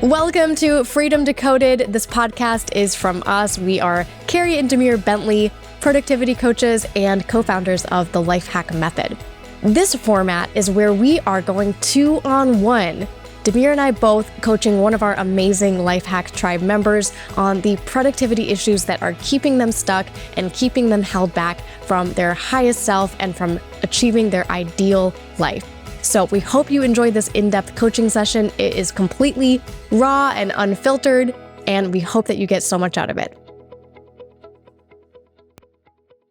Welcome to Freedom Decoded. This podcast is from us. We are Carey and Demir Bentley, productivity coaches and co-founders of the Lifehack Method. This format is where we are going two-on-one. Demir and I both coaching one of our amazing Lifehack Tribe members on the productivity issues that are keeping them stuck and keeping them held back from their highest self and from achieving their ideal life. So we hope you enjoyed this in-depth coaching session. It is completely raw and unfiltered, and we hope that you get so much out of it.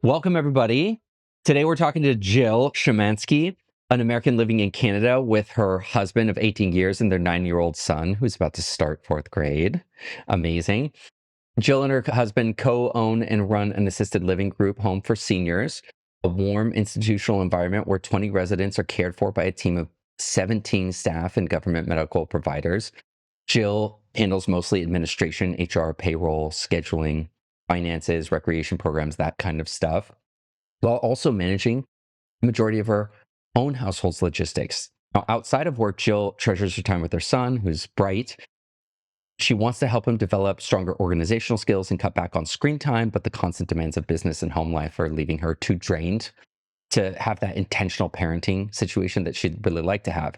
Welcome, everybody. Today, we're talking to Jill Szymanski, an American living in Canada with her husband of 18 years and their 9-year-old son, who's about to start 4th grade. Amazing. Jill and her husband co-own and run an assisted living group home for seniors, a warm institutional environment where 20 residents are cared for by a team of 17 staff and government medical providers. Jill handles mostly administration, HR, payroll, scheduling, finances, recreation programs, that kind of stuff, while also managing the majority of her own household's logistics. Now, outside of work, Jill treasures her time with her son, who's bright. She wants to help him develop stronger organizational skills and cut back on screen time, but the constant demands of business and home life are leaving her too drained to have that intentional parenting situation that she'd really like to have.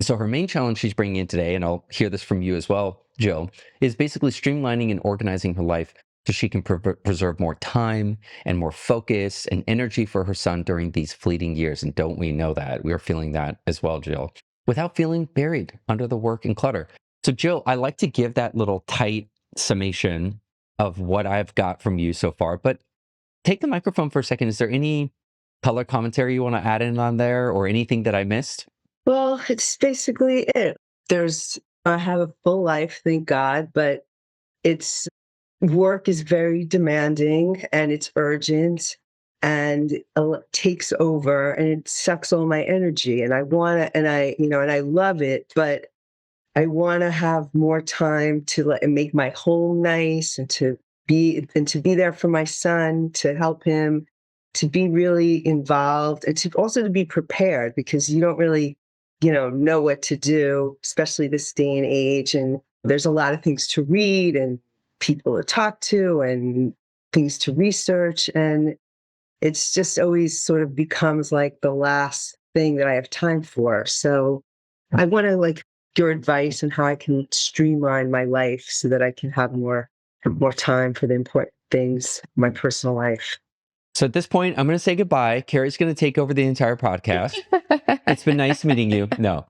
So her main challenge she's bringing in today, and I'll hear this from you as well, Jill, is basically streamlining and organizing her life so she can preserve more time and more focus and energy for her son during these fleeting years. And don't we know that? We're feeling that as well, Jill, without feeling buried under the work and clutter. So Jill, I like to give that little tight summation of what I've got from you so far, but take the microphone for a second. Is there any color commentary you want to add in on there or anything that I missed? Well, it's basically it. I have a full life, thank God, but work is very demanding and it's urgent and it takes over and it sucks all my energy. And I love it, but I want to have more time to make my home nice and to be there for my son, to help him, to be really involved and to be prepared, because you don't really, know what to do, especially this day and age. And there's a lot of things to read and people to talk to and things to research. And it's just always sort of becomes like the last thing that I have time for. So I want to your advice on how I can streamline my life so that I can have more time for the important things in my personal life. So at this point, I'm going to say goodbye. Carey's going to take over the entire podcast. It's been nice meeting you. No.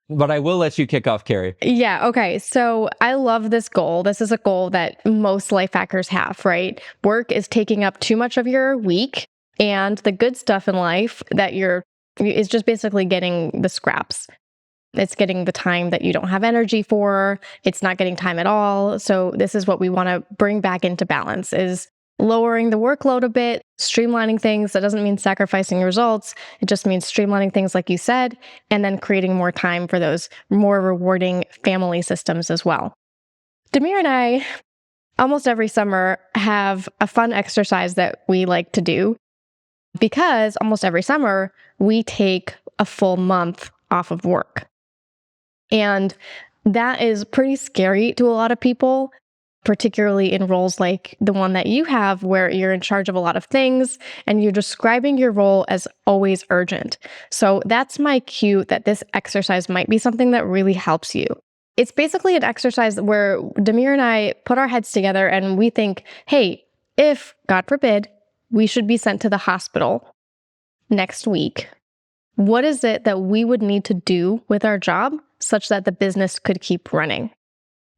But I will let you kick off, Carey. Yeah, okay. So I love this goal. This is a goal that most life hackers have, right? Work is taking up too much of your week, and the good stuff in life is just basically getting the scraps. It's getting the time that you don't have energy for. It's not getting time at all. So this is what we want to bring back into balance, is lowering the workload a bit, streamlining things. That doesn't mean sacrificing results. It just means streamlining things like you said, and then creating more time for those more rewarding family systems as well. Demir and I, almost every summer, have a fun exercise that we like to do, because almost every summer we take a full month off of work. And that is pretty scary to a lot of people, particularly in roles like the one that you have, where you're in charge of a lot of things and you're describing your role as always urgent. So that's my cue that this exercise might be something that really helps you. It's basically an exercise where Demir and I put our heads together and we think, hey, if, God forbid, we should be sent to the hospital next week, what is it that we would need to do with our job such that the business could keep running?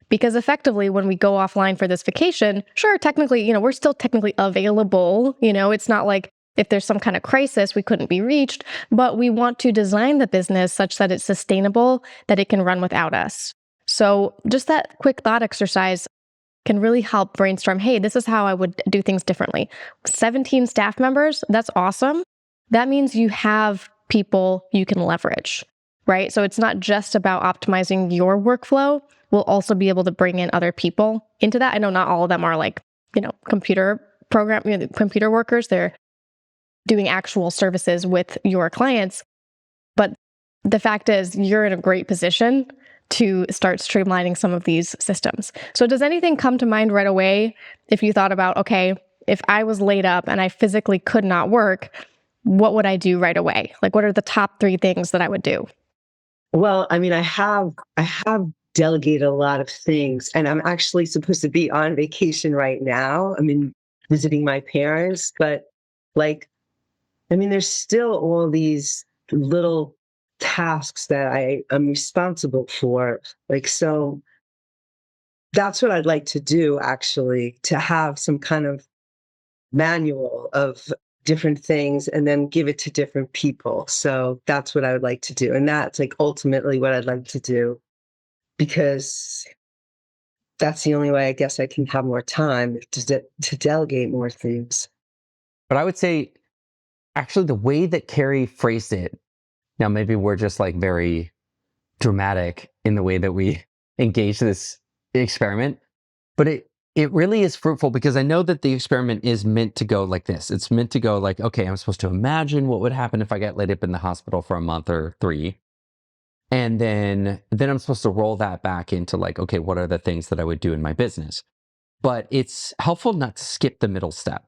Because effectively, when we go offline for this vacation, sure, technically, we're still technically available. It's not like if there's some kind of crisis, we couldn't be reached, but we want to design the business such that it's sustainable, that it can run without us. So just that quick thought exercise can really help brainstorm, hey, this is how I would do things differently. 17 staff members, that's awesome. That means you have people you can leverage, right? So it's not just about optimizing your workflow. We'll also be able to bring in other people into that. I know not all of them are computer workers. They're doing actual services with your clients. But the fact is, you're in a great position to start streamlining some of these systems. So does anything come to mind right away if you thought about, okay, if I was laid up and I physically could not work, what would I do right away? Like, what are the top 3 things that I would do? Well, I mean, I have delegated a lot of things, and I'm actually supposed to be on vacation right now. I mean, visiting my parents, but like, I mean, there's still all these little tasks that I am responsible for. Like, so that's what I'd like to do actually, to have some kind of manual of different things and then give it to different people. So that's what I would like to do. And that's like ultimately what I'd like to do because that's the only way I guess I can have more time to delegate more things. But I would say, actually, the way that Carrie phrased it, now maybe we're just like very dramatic in the way that we engage this experiment, but it really is fruitful because I know that the experiment is meant to go like this. It's meant to go like, okay, I'm supposed to imagine what would happen if I got laid up in the hospital for a month or 3. And then I'm supposed to roll that back into like, okay, what are the things that I would do in my business? But it's helpful not to skip the middle step.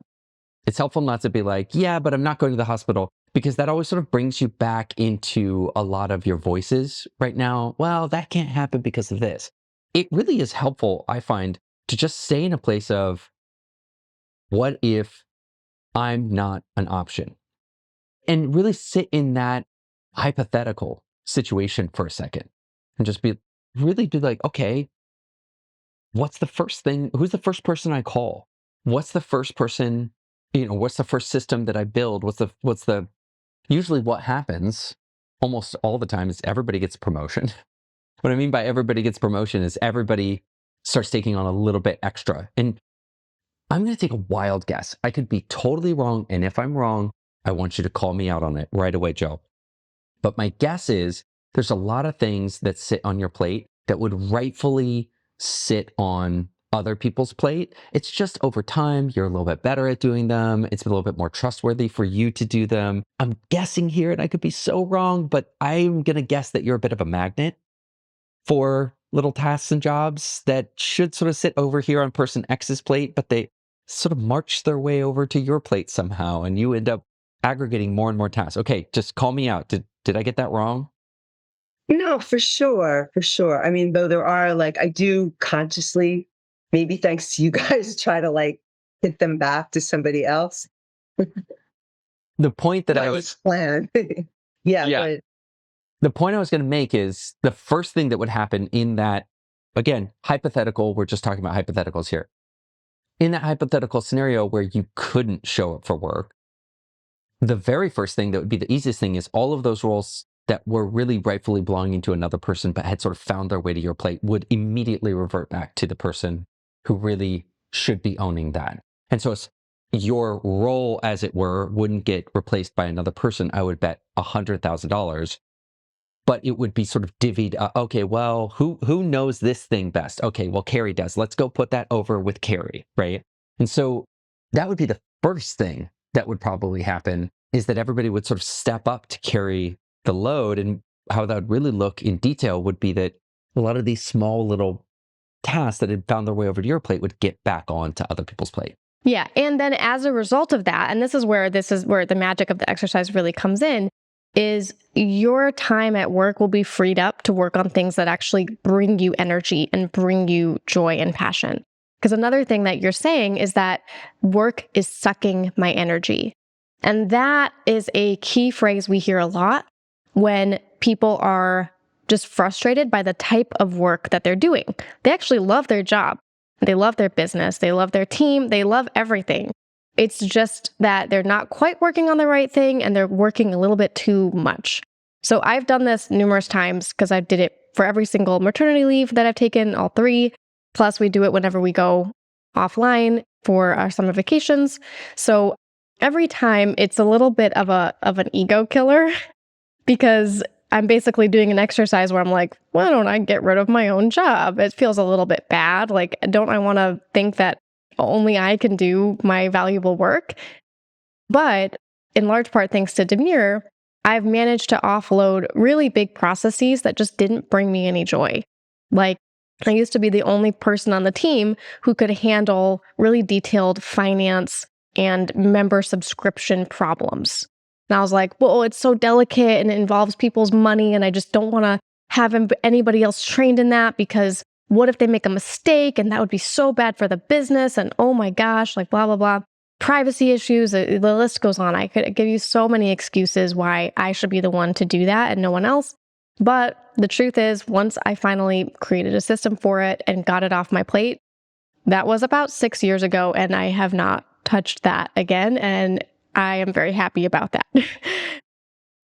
It's helpful not to be like, yeah, but I'm not going to the hospital, because that always sort of brings you back into a lot of your voices right now. Well, that can't happen because of this. It really is helpful, I find, to just stay in a place of, what if I'm not an option? And really sit in that hypothetical situation for a second and just be like, okay, what's the first thing? Who's the first person I call? What's the first person, what's the first system that I build? Usually what happens almost all the time is everybody gets promotion. What I mean by everybody gets promotion is everybody starts taking on a little bit extra. And I'm going to take a wild guess. I could be totally wrong. And if I'm wrong, I want you to call me out on it right away, Joe. But my guess is there's a lot of things that sit on your plate that would rightfully sit on other people's plate. It's just over time, you're a little bit better at doing them. It's a little bit more trustworthy for you to do them. I'm guessing here, and I could be so wrong, but I'm going to guess that you're a bit of a magnet for little tasks and jobs that should sort of sit over here on person X's plate, but they sort of march their way over to your plate somehow, and you end up aggregating more and more tasks. Okay, just call me out. Did I get that wrong? No, for sure, for sure. I mean, though there are like I do consciously, maybe thanks to you guys, try to like hit them back to somebody else. The point that I That was was planned. Yeah, Yeah. but The point I was going to make is the first thing that would happen in that, again, hypothetical, we're just talking about hypotheticals here. In that hypothetical scenario where you couldn't show up for work, the very first thing that would be the easiest thing is all of those roles that were really rightfully belonging to another person but had sort of found their way to your plate would immediately revert back to the person who really should be owning that. And so it's your role, as it were, wouldn't get replaced by another person. I would bet $100,000, but it would be sort of divvied. Okay, well, who knows this thing best? Okay, well, Carrie does. Let's go put that over with Carrie, right? And so that would be the first thing that would probably happen, is that everybody would sort of step up to carry the load. And how that would really look in detail would be that a lot of these small little tasks that had found their way over to your plate would get back onto other people's plate. Yeah. And then as a result of that, and this is where the magic of the exercise really comes in, is your time at work will be freed up to work on things that actually bring you energy and bring you joy and passion. Because another thing that you're saying is that work is sucking my energy. And that is a key phrase we hear a lot when people are just frustrated by the type of work that they're doing. They actually love their job. They love their business. They love their team. They love everything. It's just that they're not quite working on the right thing and they're working a little bit too much. So I've done this numerous times because I did it for every single maternity leave that I've taken, all 3. Plus, we do it whenever we go offline for our summer vacations. So every time it's a little bit of an ego killer because I'm basically doing an exercise where I'm like, why don't I get rid of my own job? It feels a little bit bad. Like, don't I want to think that only I can do my valuable work? But in large part, thanks to Demir, I've managed to offload really big processes that just didn't bring me any joy. Like, I used to be the only person on the team who could handle really detailed finance and member subscription problems. And I was like, well, it's so delicate and it involves people's money, and I just don't want to have anybody else trained in that, because what if they make a mistake and that would be so bad for the business? And oh my gosh, like blah, blah, blah. Privacy issues, the list goes on. I could give you so many excuses why I should be the one to do that and no one else. But the truth is, once I finally created a system for it and got it off my plate, that was about 6 years ago, and I have not touched that again. And I am very happy about that.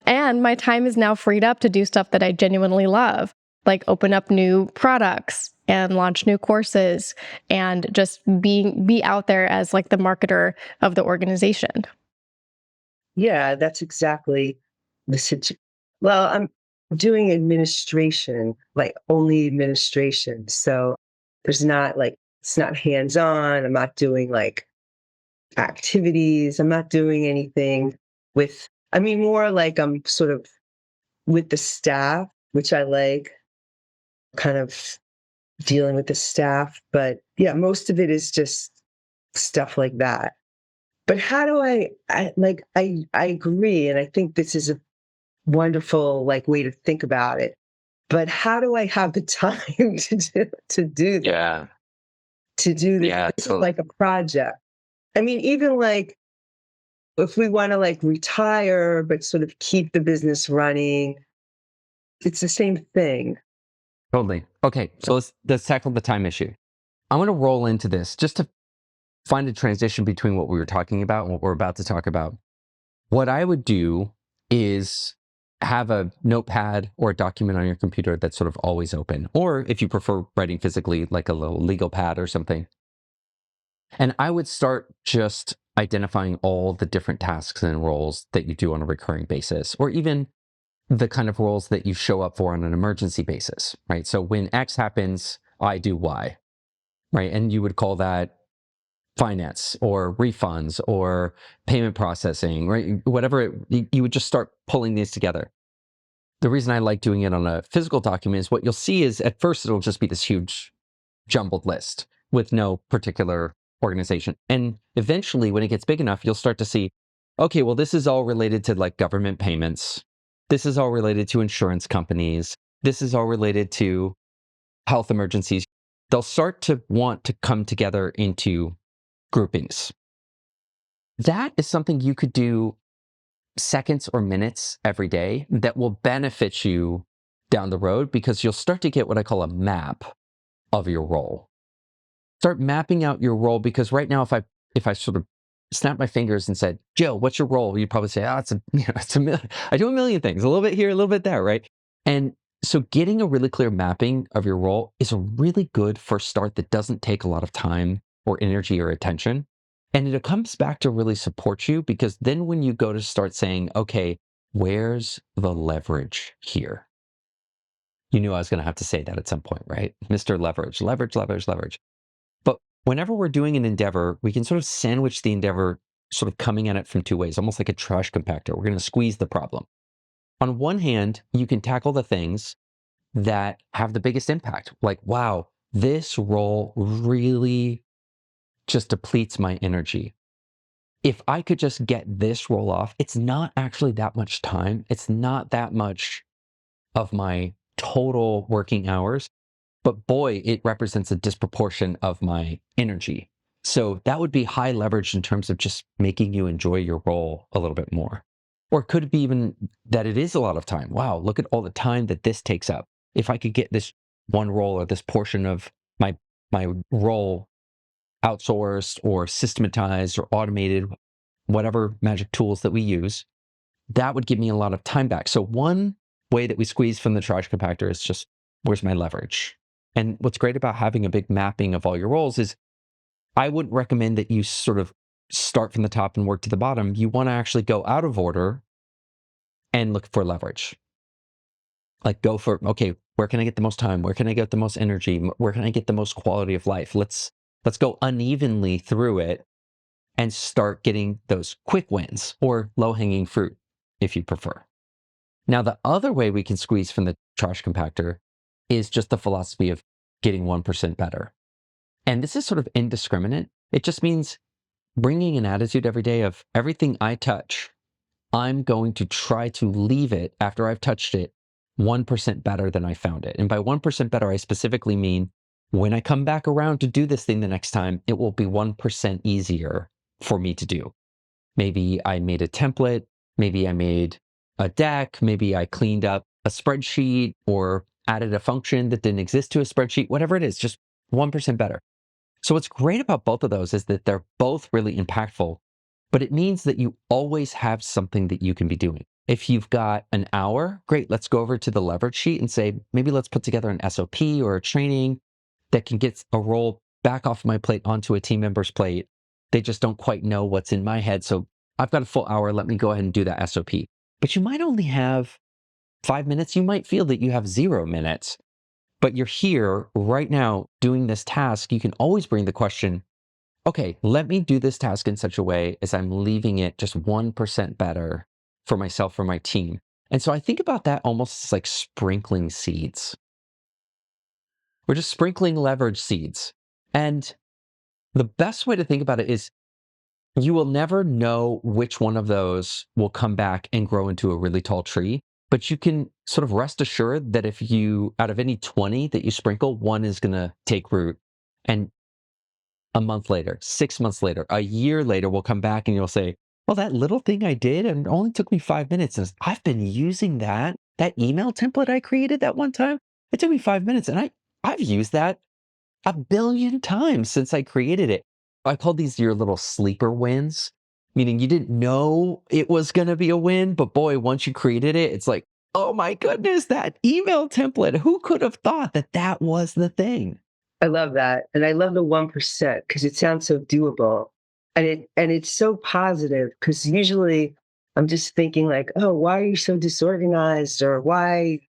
And my time is now freed up to do stuff that I genuinely love, like open up new products and launch new courses and just be out there as like the marketer of the organization. Yeah, that's exactly the situation. Well, I'm doing administration, like only administration. So there's not like, it's not hands on. I'm not doing like activities. I'm not doing anything with, I mean, more like I'm sort of with the staff, which I like, kind of dealing with the staff. But yeah, most of it is just stuff like that. But how do I agree, and I think this is a wonderful like way to think about it. But how do I have the time to do that? Yeah. To do this? Yeah. This is So like a project. I mean, even like if we want to like retire but sort of keep the business running, it's the same thing. totally. Okay. So let's tackle the time issue. I want to roll into this just to find a transition between what we were talking about and what we're about to talk about. What I would do is have a notepad or a document on your computer that's sort of always open, or if you prefer writing physically, like a little legal pad or something. And I would start just identifying all the different tasks and roles that you do on a recurring basis, or even the kind of roles that you show up for on an emergency basis, right? So when X happens, I do Y, right? And you would call that finance or refunds or payment processing, right? Whatever, you would just start pulling these together. The reason I like doing it on a physical document is what you'll see is at first it'll just be this huge jumbled list with no particular organization. And eventually, when it gets big enough, you'll start to see, okay, well, this is all related to like government payments. This is all related to insurance companies. This is all related to health emergencies. They'll start to want to come together into groupings. That is something you could do seconds or minutes every day that will benefit you down the road, because you'll start to get what I call a map of your role. Start mapping out your role, because right now, if I sort of snap my fingers and said, Jill, what's your role? You'd probably say, I do a million things, a little bit here, a little bit there, right? And so getting a really clear mapping of your role is a really good first start that doesn't take a lot of time or energy or attention. And it comes back to really support you, because then when you go to start saying, okay, where's the leverage here? You knew I was going to have to say that at some point, right? Mr. Leverage, leverage, leverage, leverage. But whenever we're doing an endeavor, we can sort of sandwich the endeavor sort of coming at it from two ways, almost like a trash compactor. We're going to squeeze the problem. On one hand, you can tackle the things that have the biggest impact. Like, wow, this role really just depletes my energy. If I could just get this role off, it's not actually that much time. It's not that much of my total working hours, but boy, it represents a disproportion of my energy. So that would be high leverage in terms of just making you enjoy your role a little bit more. Or could it be even that it is a lot of time? Wow, look at all the time that this takes up. If I could get this one role or this portion of my role outsourced or systematized or automated, whatever magic tools that we use, that would give me a lot of time back. So one way that we squeeze from the trash compactor is just, where's my leverage? And what's great about having a big mapping of all your roles is I wouldn't recommend that you sort of start from the top and work to the bottom. You want to actually go out of order and look for leverage. Like go for, okay, where can I get the most time? Where can I get the most energy? Where can I get the most quality of life? Let's go unevenly through it and start getting those quick wins or low-hanging fruit, if you prefer. Now, the other way we can squeeze from the trash compactor is just the philosophy of getting 1% better. And this is sort of indiscriminate. It just means bringing an attitude every day of everything I touch, I'm going to try to leave it after I've touched it 1% better than I found it. And by 1% better, I specifically mean when I come back around to do this thing the next time, it will be 1% easier for me to do. Maybe I made a template, maybe I made a deck, maybe I cleaned up a spreadsheet or added a function that didn't exist to a spreadsheet, whatever it is, just 1% better. So what's great about both of those is that they're both really impactful, but it means that you always have something that you can be doing. If you've got an hour, great, let's go over to the leverage sheet and say, maybe let's put together an SOP or a training that can get a role back off my plate onto a team member's plate. They just don't quite know what's in my head. So I've got a full hour, let me go ahead and do that SOP. But you might only have 5 minutes. You might feel that you have 0 minutes. But you're here right now doing this task. You can always bring the question, okay, let me do this task in such a way as I'm leaving it just 1% better for myself, for my team. And so I think about that almost as like sprinkling seeds. We're just sprinkling leverage seeds. And the best way to think about it is you will never know which one of those will come back and grow into a really tall tree. But you can sort of rest assured that if you, out of any 20 that you sprinkle, one is going to take root. And a month later, 6 months later, a year later, we'll come back and you'll say, well, that little thing I did and it only took me 5 minutes. And I've been using that email template I created that one time. It took me 5 minutes and I've used that a billion times since I created it. I call these your little sleeper wins, meaning you didn't know it was going to be a win, but boy, once you created it, it's like, oh my goodness, that email template. Who could have thought that that was the thing? I love that. And I love the 1% because it sounds so doable. And it's so positive because usually I'm just thinking like, oh, why are you so disorganized? Or why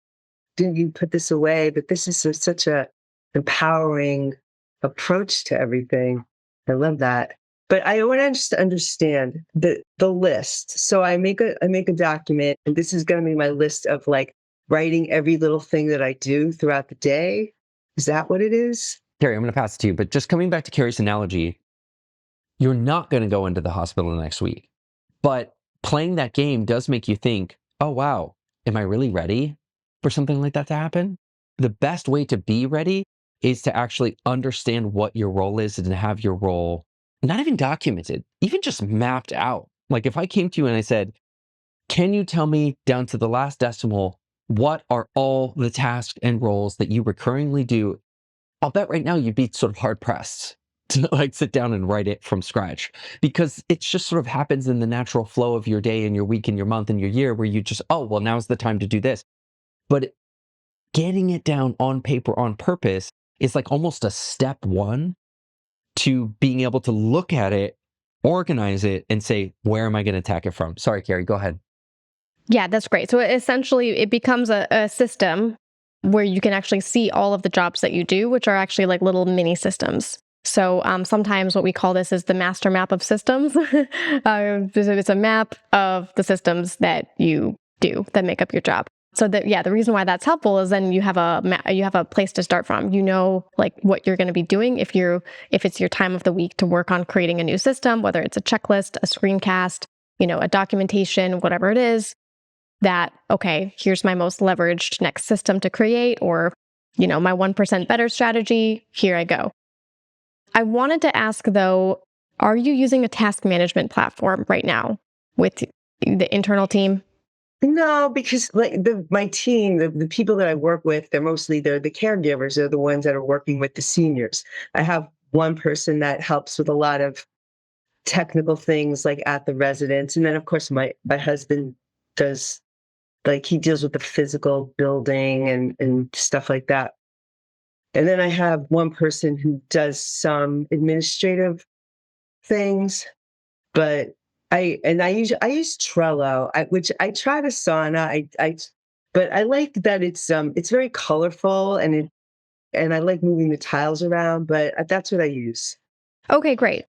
didn't you put this away? But this is such a empowering approach to everything. I love that. But I want to just understand the list. So I make a document, and this is going to be my list of like writing every little thing that I do throughout the day. Is that what it is? Carrie, I'm going to pass it to you, but just coming back to Carrie's analogy, you're not going to go into the hospital next week. But playing that game does make you think, oh, wow, am I really ready for something like that to happen? The best way to be ready is to actually understand what your role is and to have your role not even documented, even just mapped out. Like if I came to you and I said, can you tell me down to the last decimal, what are all the tasks and roles that you recurringly do? I'll bet right now you'd be sort of hard pressed to like sit down and write it from scratch because it just sort of happens in the natural flow of your day and your week and your month and your year where you just, oh, well, now's the time to do this. But getting it down on paper on purpose is like almost a step one to being able to look at it, organize it, and say, where am I going to attack it from? Sorry, Carrie, go ahead. Yeah, that's great. So essentially, it becomes a system where you can actually see all of the jobs that you do, which are actually like little mini systems. So sometimes what we call this is the master map of systems. It's a map of the systems that you do that make up your job. So that, yeah, the reason why that's helpful is then you have a place to start from. You know, like what you're going to be doing if it's your time of the week to work on creating a new system, whether it's a checklist, a screencast, a documentation, whatever it is. That, okay, here's my most leveraged next system to create, or, my 1% better strategy, here I go. I wanted to ask though, are you using a task management platform right now with the internal team? No, because like my team, the people that I work with, they're the caregivers. They're the ones that are working with the seniors. I have one person that helps with a lot of technical things like at the residence. And then of course my husband does, like, he deals with the physical building and stuff like that. And then I have one person who does some administrative things, but I use Trello, which I tried Asana. But I like that it's very colorful and I like moving the tiles around, but that's what I use. Okay, great.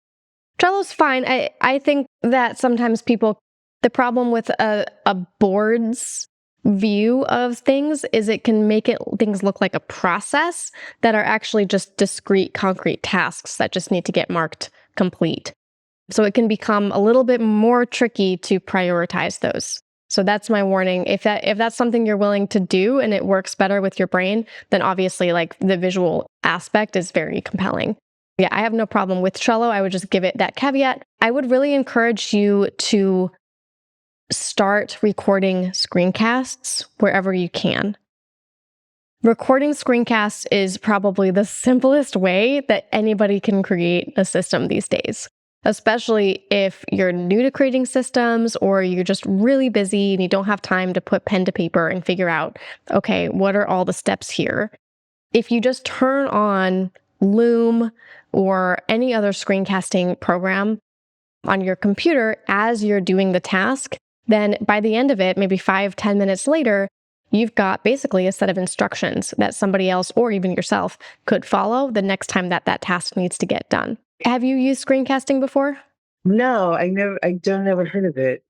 Trello's fine. I think that sometimes the problem with a boards view of things is it can make things look like a process that are actually just discrete, concrete tasks that just need to get marked complete. So it can become a little bit more tricky to prioritize those. So that's my warning. If that's something you're willing to do and it works better with your brain, then obviously like the visual aspect is very compelling. Yeah, I have no problem with Trello. I would just give it that caveat. I would really encourage you to start recording screencasts wherever you can. Recording screencasts is probably the simplest way that anybody can create a system these days, especially if you're new to creating systems or you're just really busy and you don't have time to put pen to paper and figure out, okay, what are all the steps here? If you just turn on Loom or any other screencasting program on your computer as you're doing the task, then by the end of it, maybe 5-10 minutes later, you've got basically a set of instructions that somebody else or even yourself could follow the next time that task needs to get done. Have you used screencasting before? No, I don't ever heard of it.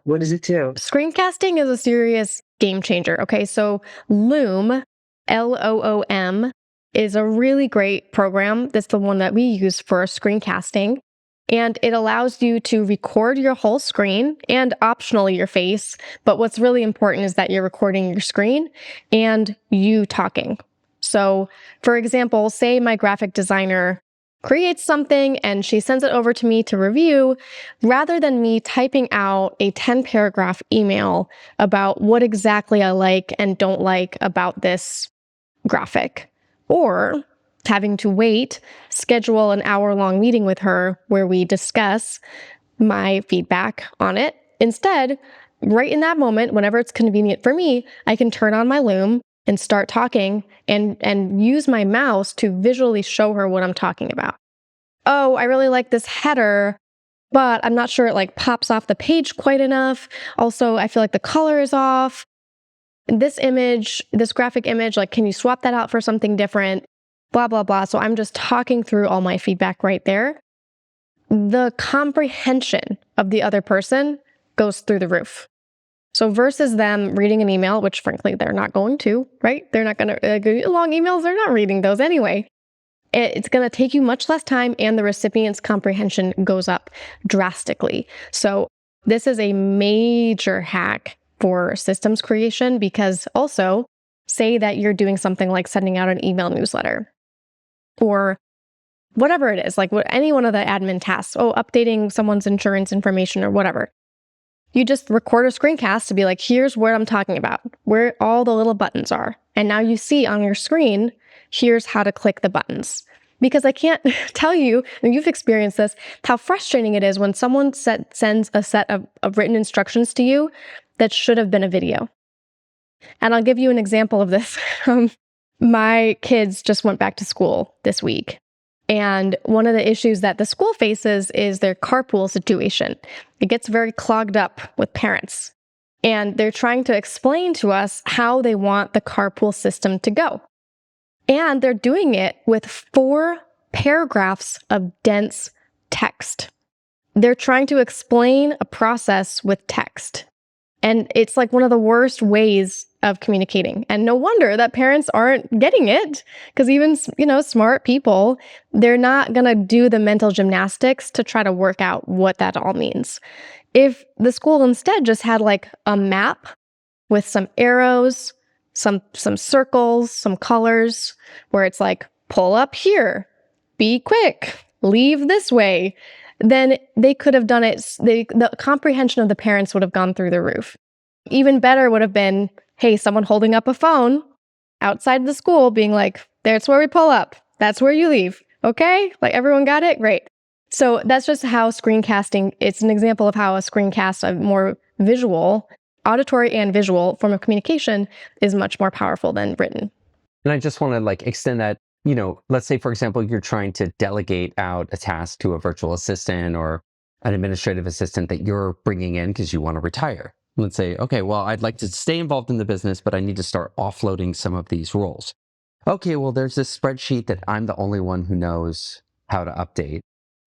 What does it do? Screencasting is a serious game changer. Okay, so Loom, Loom, is a really great program. That's the one that we use for screencasting. And it allows you to record your whole screen and optionally your face. But what's really important is that you're recording your screen and you talking. So, for example, say my graphic designer creates something and she sends it over to me to review, rather than me typing out a 10-paragraph email about what exactly I like and don't like about this graphic, or having to schedule an hour-long meeting with her where we discuss my feedback on it. Instead, right in that moment, whenever it's convenient for me, I can turn on my Loom and start talking and use my mouse to visually show her what I'm talking about. Oh, I really like this header, but I'm not sure it like pops off the page quite enough. Also, I feel like the color is off. This image, this graphic image, like, can you swap that out for something different? Blah, blah, blah. So I'm just talking through all my feedback right there. The comprehension of the other person goes through the roof. So versus them reading an email, which frankly, they're not going to, right? They're not going to, long emails, they're not reading those anyway. It's going to take you much less time and the recipient's comprehension goes up drastically. So this is a major hack for systems creation, because also say that you're doing something like sending out an email newsletter or whatever it is, like any one of the admin tasks, updating someone's insurance information or whatever. You just record a screencast to be like, here's what I'm talking about, where all the little buttons are. And now you see on your screen, here's how to click the buttons. Because I can't tell you, and you've experienced this, how frustrating it is when someone sends a set of written instructions to you that should have been a video. And I'll give you an example of this. My kids just went back to school this week. And one of the issues that the school faces is their carpool situation. It gets very clogged up with parents. And they're trying to explain to us how they want the carpool system to go. And they're doing it with 4 paragraphs of dense text. They're trying to explain a process with text. And it's like one of the worst ways of communicating. And no wonder that parents aren't getting it, because even, smart people, they're not going to do the mental gymnastics to try to work out what that all means. If the school instead just had like a map with some arrows, some circles, some colors, where it's like, pull up here, be quick, leave this way, then they could have done it. The comprehension of the parents would have gone through the roof. Even better would have been, hey, someone holding up a phone outside the school being like, that's where we pull up. That's where you leave. Okay? Like, everyone got it? Great. So that's just how screencasting, it's an example of how a screencast, a more visual, auditory and visual form of communication, is much more powerful than written. And I just want to extend that, let's say, for example, you're trying to delegate out a task to a virtual assistant or an administrative assistant that you're bringing in because you want to retire. Let's say, okay, well, I'd like to stay involved in the business, but I need to start offloading some of these roles. Okay, well, there's this spreadsheet that I'm the only one who knows how to update.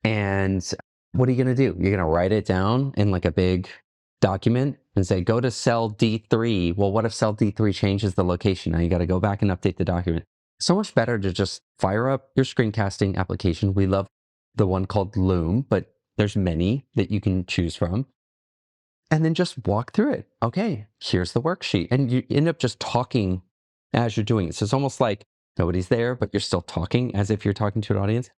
And what are you going to do? You're going to write it down in like a big document and say, go to cell D3. Well, what if cell D3 changes the location? Now you got to go back and update the document. So much better to just fire up your screencasting application. We love the one called Loom, but there's many that you can choose from. And then just walk through it. Okay, here's the worksheet. And you end up just talking as you're doing it. So it's almost like nobody's there, but you're still talking as if you're talking to an audience.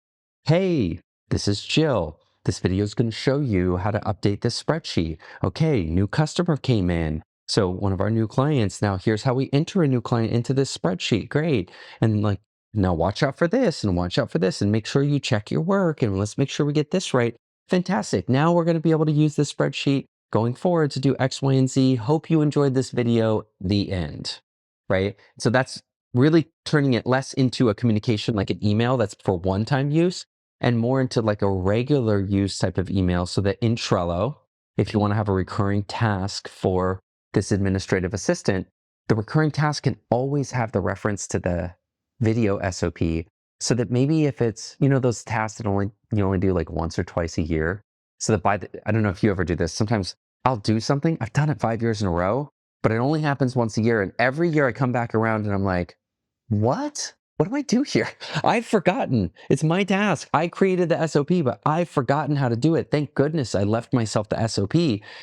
Hey, this is Jill. This video is going to show you how to update this spreadsheet. Okay, new customer came in. So one of our new clients, now here's how we enter a new client into this spreadsheet. Great. And like, now watch out for this and watch out for this and make sure you check your work and let's make sure we get this right. Fantastic. Now we're going to be able to use this spreadsheet going forward to do X, Y, and Z. Hope you enjoyed this video. The end. Right? So that's really turning it less into a communication like an email that's for one-time use and more into like a regular use type of email, so that in Trello, if you want to have a recurring task for this administrative assistant, the recurring task can always have the reference to the video SOP, so that maybe if it's, those tasks that you only do like once or twice a year, so that I don't know if you ever do this, sometimes I'll do something, I've done it 5 years in a row, but it only happens once a year. And every year I come back around and I'm like, what? What do I do here? I've forgotten. It's my task. I created the SOP, but I've forgotten how to do it. Thank goodness I left myself the SOP,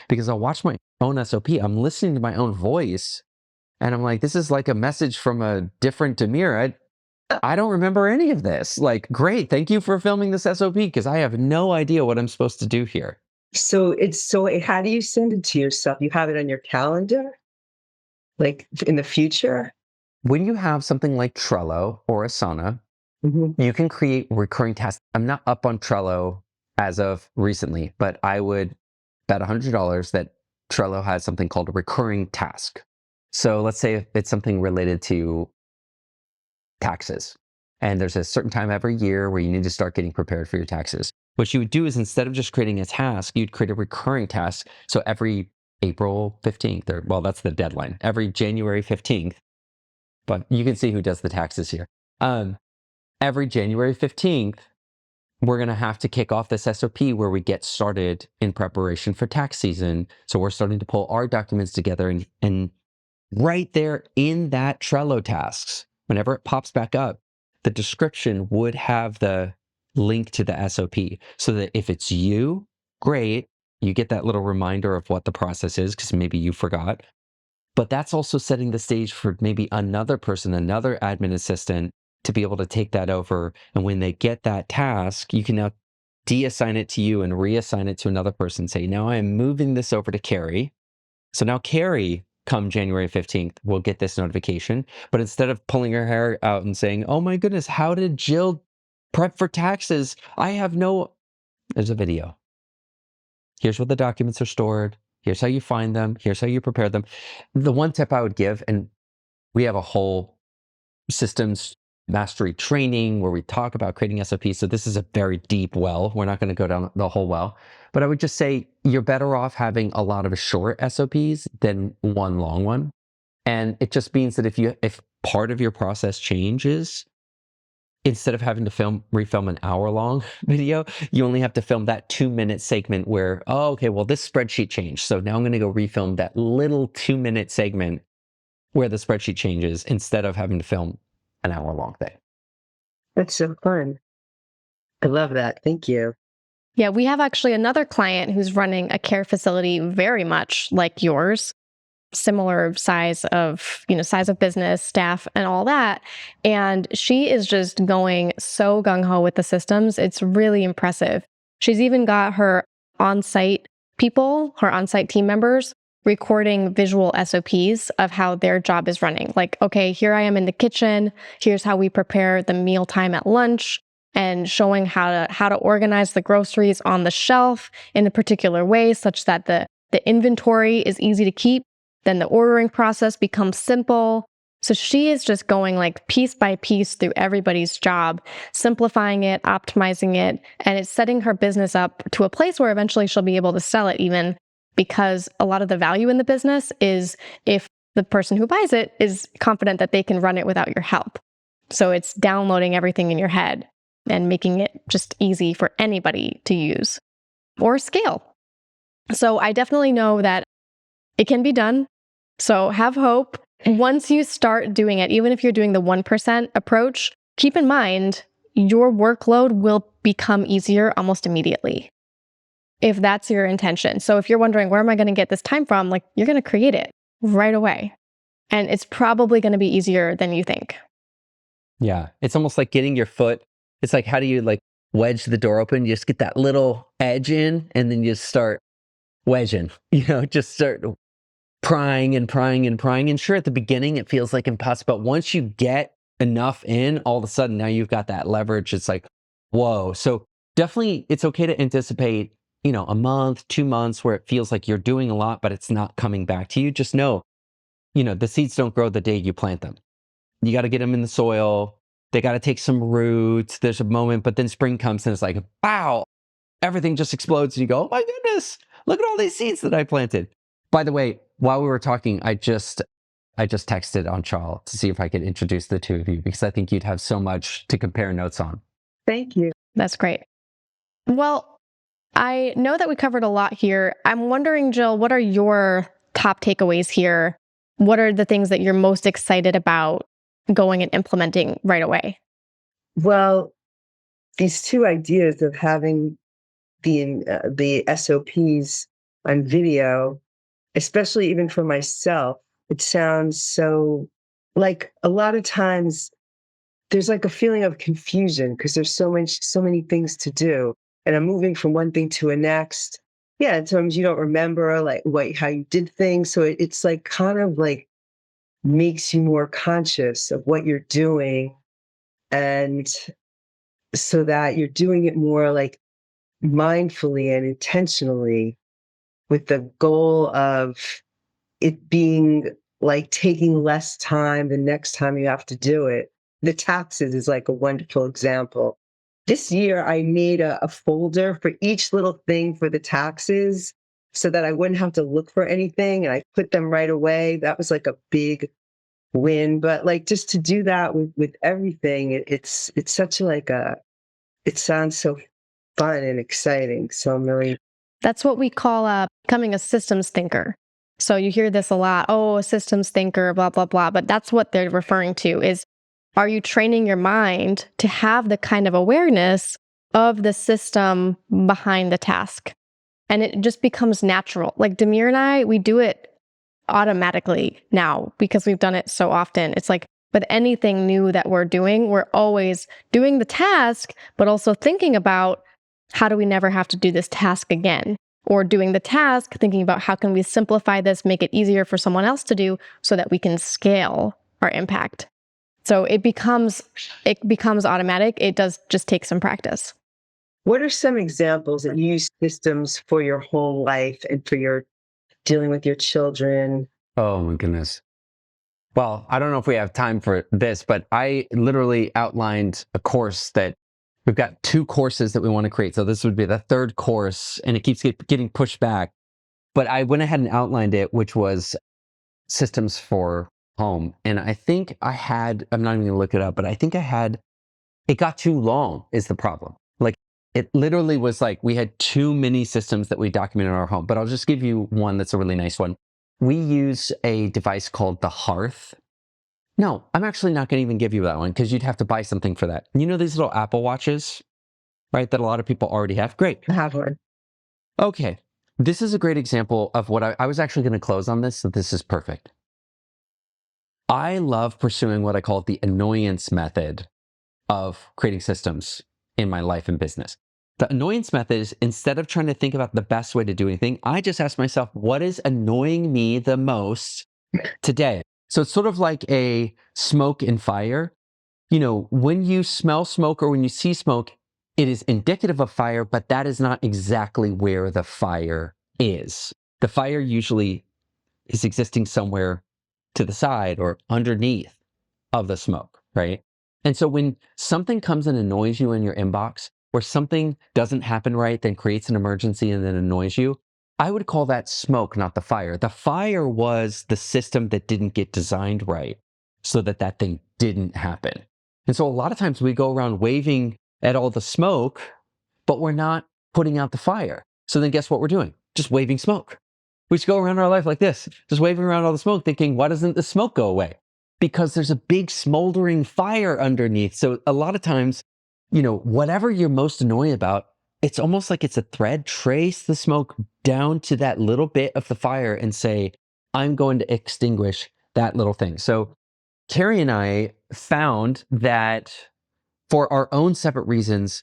because I'll watch my own SOP. I'm listening to my own voice and I'm like, this is like a message from a different Demir. I don't remember any of this. Like, great. Thank you for filming this SOP, because I have no idea what I'm supposed to do here. So how do you send it to yourself? You have it on your calendar? Like in the future? When you have something like Trello or Asana, you can create recurring tasks. I'm not up on Trello as of recently, but I would bet $100 that Trello has something called a recurring task. So let's say it's something related to taxes, and there's a certain time every year where you need to start getting prepared for your taxes. What you would do is, instead of just creating a task, you'd create a recurring task. So every April 15th, that's the deadline, every January 15th, but you can see who does the taxes here. Every January 15th, we're going to have to kick off this SOP where we get started in preparation for tax season. So we're starting to pull our documents together, and right there in that Trello tasks, whenever it pops back up, the description would have the link to the SOP, so that if it's you, great, you get that little reminder of what the process is, because maybe you forgot. But that's also setting the stage for maybe another person, another admin assistant, to be able to take that over. And when they get that task, you can now deassign it to you and reassign it to another person. Say, now I am moving this over to Carrie. So now Carrie, come January 15th, will get this notification. But instead of pulling her hair out and saying, oh my goodness, how did Jill prep for taxes? There's a video. Here's where the documents are stored. Here's how you find them. Here's how you prepare them. The one tip I would give, and we have a whole systems mastery training where we talk about creating SOPs. So this is a very deep well. We're not going to go down the whole well. But I would just say you're better off having a lot of short SOPs than one long one. And it just means that if part of your process changes, instead of having to refilm an hour-long video, you only have to film that 2-minute segment where, this spreadsheet changed. So now I'm going to go refilm that little 2-minute segment where the spreadsheet changes, instead of having to film an hour-long thing. That's so fun. I love that. Thank you. Yeah, we have actually another client who's running a care facility very much like yours, similar size of business, staff, and all that. And she is just going so gung-ho with the systems. It's really impressive. She's even got her on-site people, her on-site team members, recording visual SOPs of how their job is running. Like, okay, here I am in the kitchen. Here's how we prepare the mealtime at lunch, and showing how to organize the groceries on the shelf in a particular way such that the inventory is easy to keep. Then the ordering process becomes simple. So she is just going like piece by piece through everybody's job, simplifying it, optimizing it, and it's setting her business up to a place where eventually she'll be able to sell it, even because a lot of the value in the business is if the person who buys it is confident that they can run it without your help. So it's downloading everything in your head and making it just easy for anybody to use or scale. So I definitely know that it can be done. So have hope. Once you start doing it, even if you're doing the 1% approach, keep in mind your workload will become easier almost immediately if that's your intention. So if you're wondering, where am I going to get this time from? Like, you're going to create it right away. And it's probably going to be easier than you think. Yeah. It's almost like getting your foot. It's like, how do you like wedge the door open? You just get that little edge in and then you start wedging, just start prying and prying and prying. And sure, at the beginning, it feels like impossible. But once you get enough in, all of a sudden, now you've got that leverage. It's like, whoa. So definitely it's okay to anticipate, a month, 2 months where it feels like you're doing a lot, but it's not coming back to you. Just know, the seeds don't grow the day you plant them. You got to get them in the soil. They got to take some roots. There's a moment, but then spring comes and it's like, wow, everything just explodes. And you go, oh my goodness, look at all these seeds that I planted. By the way, while we were talking, I just texted on Charles to see if I could introduce the two of you because I think you'd have so much to compare notes on. Thank you. That's great. Well, I know that we covered a lot here. I'm wondering, Jill, what are your top takeaways here? What are the things that you're most excited about going and implementing right away? Well, these two ideas of having the SOPs on video, especially even for myself, it sounds so like a lot of times there's like a feeling of confusion because there's so many things to do. And I'm moving from one thing to a next. Yeah, at times you don't remember like how you did things. So it's like kind of like makes you more conscious of what you're doing. And so that you're doing it more like mindfully and intentionally with the goal of it being like taking less time the next time you have to do it. The taxes is like a wonderful example. This year, I made a folder for each little thing for the taxes so that I wouldn't have to look for anything and I put them right away. That was like a big win. But like just to do that with everything, it's such it sounds so fun and exciting. So I'm really That's what we call becoming a systems thinker. So you hear this a lot, oh, a systems thinker, blah, blah, blah. But that's what they're referring to is, are you training your mind to have the kind of awareness of the system behind the task? And it just becomes natural. Like Demir and I, we do it automatically now because we've done it so often. It's like with anything new that we're doing, we're always doing the task, but also thinking about how do we never have to do this task again? Or doing the task, thinking about how can we simplify this, make it easier for someone else to do so that we can scale our impact. So it becomes automatic. It does just take some practice. What are some examples that you use systems for your whole life and for your dealing with your children? Oh my goodness. Well, I don't know if we have time for this, but I literally outlined a course that we've got 2 courses that we want to create. So this would be the 3rd course and it keeps getting pushed back. But I went ahead and outlined it, which was systems for home. And I think I'm not even gonna look it up, but I think it got too long is the problem. Like it literally was like we had too many systems that we documented in our home. But I'll just give you one that's a really nice one. We use a device called the Hearth. No, I'm actually not going to even give you that one because you'd have to buy something for that. You know these little Apple Watches, right, that a lot of people already have? Great. I have one. Okay. This is a great example of what I was actually going to close on this, so this is perfect. I love pursuing what I call the Annoyance method of creating systems in my life and business. The Annoyance method is, instead of trying to think about the best way to do anything, I just ask myself, what is annoying me the most today? So it's sort of like a smoke and fire. When you smell smoke or when you see smoke, it is indicative of fire, but that is not exactly where the fire is. The fire usually is existing somewhere to the side or underneath of the smoke, right? And so when something comes and annoys you in your inbox, or something doesn't happen right, then creates an emergency and then annoys you, I would call that smoke, not the fire. The fire was the system that didn't get designed right so that thing didn't happen. And so a lot of times we go around waving at all the smoke, but we're not putting out the fire. So then guess what we're doing? just waving smoke. We just go around our life like this, just waving around all the smoke, thinking, why doesn't the smoke go away? Because there's a big smoldering fire underneath. So a lot of times, whatever you're most annoyed about, it's almost like it's a thread. Trace the smoke down to that little bit of the fire and say, I'm going to extinguish that little thing. So Carrie and I found that for our own separate reasons,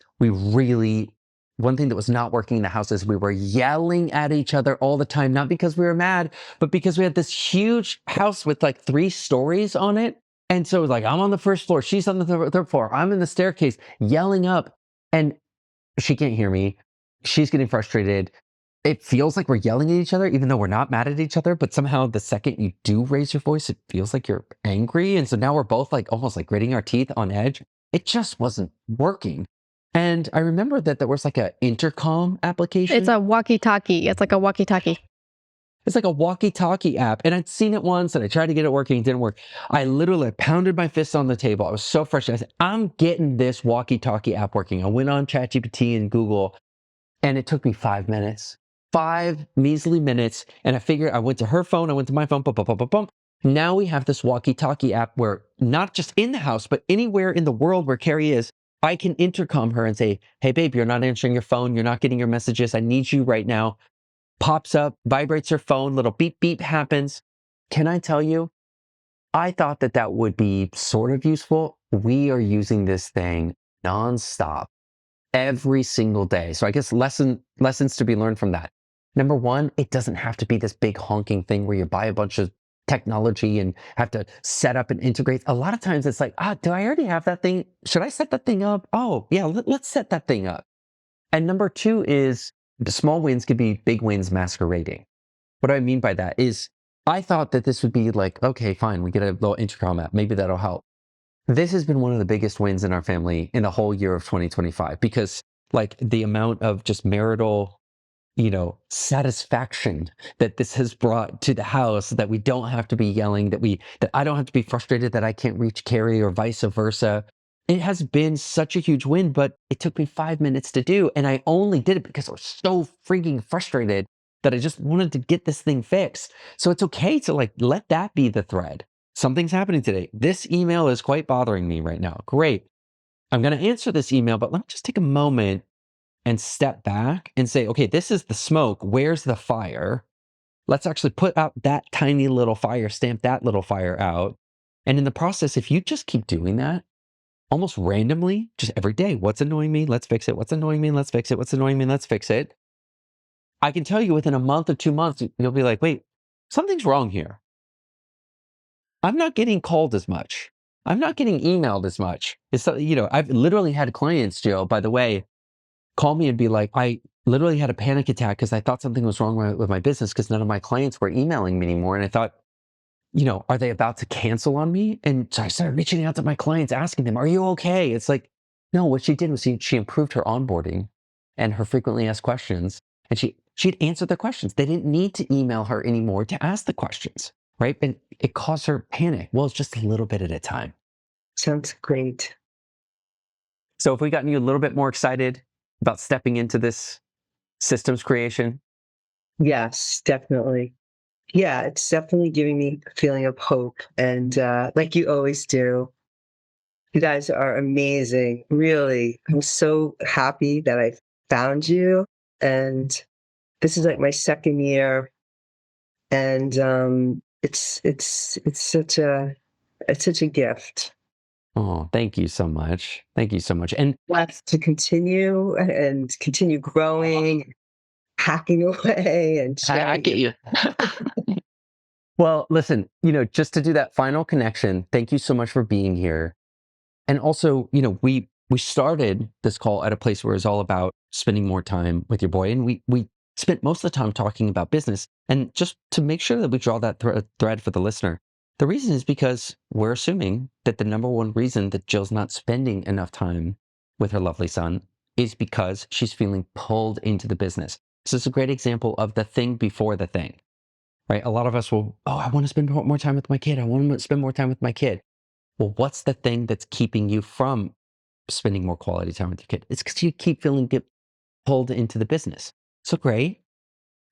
one thing that was not working in the house is we were yelling at each other all the time, not because we were mad, but because we had this huge house with like 3 stories on it. And so it was like, I'm on the first floor, she's on the third floor, I'm in the staircase yelling up, and she can't hear me. She's getting frustrated. It feels like we're yelling at each other, even though we're not mad at each other. But somehow the second you do raise your voice, it feels like you're angry. And so now we're both like almost like gritting our teeth on edge. It just wasn't working. And I remember that there was like an intercom application. It's a walkie-talkie. It's like a walkie-talkie. It's like a walkie-talkie app. And I'd seen it once and I tried to get it working. It didn't work. I literally pounded my fist on the table. I was so frustrated. I said, I'm getting this walkie-talkie app working. I went on ChatGPT and Google, and it took me 5 minutes. 5 measly minutes. And I figured, I went to her phone, I went to my phone, bum, bum, bum, bum, bum. Now we have this walkie-talkie app where not just in the house, but anywhere in the world where Carrie is, I can intercom her and say, hey babe, you're not answering your phone. You're not getting your messages. I need you right now. Pops up, vibrates her phone, little beep, beep happens. Can I tell you, I thought that would be sort of useful. We are using this thing nonstop every single day. So I guess lessons to be learned from that. Number 1, it doesn't have to be this big honking thing where you buy a bunch of technology and have to set up and integrate. A lot of times it's like, do I already have that thing? Should I set that thing up? Oh yeah, let's set that thing up. And number 2 is the small wins could be big wins masquerading. What I mean by that is I thought that this would be like, okay, fine, we get a little intercom app. Maybe that'll help. This has been one of the biggest wins in our family in the whole year of 2025, because like the amount of just marital, satisfaction that this has brought to the house, that we don't have to be yelling, that I don't have to be frustrated that I can't reach Carrie or vice versa. It has been such a huge win, but it took me 5 minutes to do. And I only did it because I was so freaking frustrated that I just wanted to get this thing fixed. So it's okay to like, let that be the thread. Something's happening today. This email is quite bothering me right now. Great. I'm going to answer this email, but let me just take a moment and step back and say, okay, this is the smoke. Where's the fire? Let's actually put out that tiny little fire, stamp that little fire out. And in the process, if you just keep doing that, almost randomly, just every day, what's annoying me? Let's fix it. What's annoying me? Let's fix it. What's annoying me? Let's fix it. I can tell you within a month or 2 months, you'll be like, wait, something's wrong here. I'm not getting called as much. I'm not getting emailed as much. I've literally had clients, Jill, by the way, call me and be like, I literally had a panic attack because I thought something was wrong with my business because none of my clients were emailing me anymore. And I thought, are they about to cancel on me? And so I started reaching out to my clients, asking them, are you okay? It's like, no, what she did was she improved her onboarding and her frequently asked questions. And she'd answer the questions. They didn't need to email her anymore to ask the questions, right? And it caused her panic. Well, it's just a little bit at a time. Sounds great. So if we gotten you a little bit more excited about stepping into this systems creation? Yes, definitely. Yeah, it's definitely giving me a feeling of hope. And like you always do, you guys are amazing. Really, I'm so happy that I found you. And this is like my 2nd year. And it's such a gift. Oh, thank you so much. Thank you so much. And Left to continue and continue growing, hacking away, and I get you. Well, listen, just to do that final connection, thank you so much for being here. And also, we started this call at a place where it's all about spending more time with your boy. And we spent most of the time talking about business. And just to make sure that we draw that thread for the listener, the reason is because we're assuming that the number one reason that Jill's not spending enough time with her lovely son is because she's feeling pulled into the business. This is a great example of the thing before the thing, right? A lot of us will, I want to spend more time with my kid. I want to spend more time with my kid. Well, what's the thing that's keeping you from spending more quality time with your kid? It's because you keep feeling pulled into the business. So great.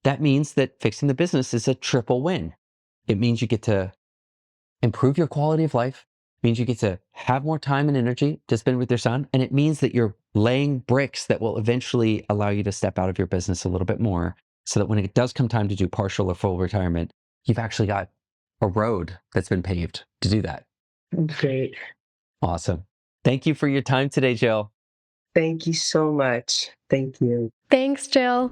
that means that fixing the business is a triple win. It means you get to improve your quality of life, means you get to have more time and energy to spend with your son, and it means that you're laying bricks that will eventually allow you to step out of your business a little bit more, so that when it does come time to do partial or full retirement, you've actually got a road that's been paved to do that. Great. Awesome. Thank you for your time today, Jill. Thank you so much. Thank you. Thanks, Jill.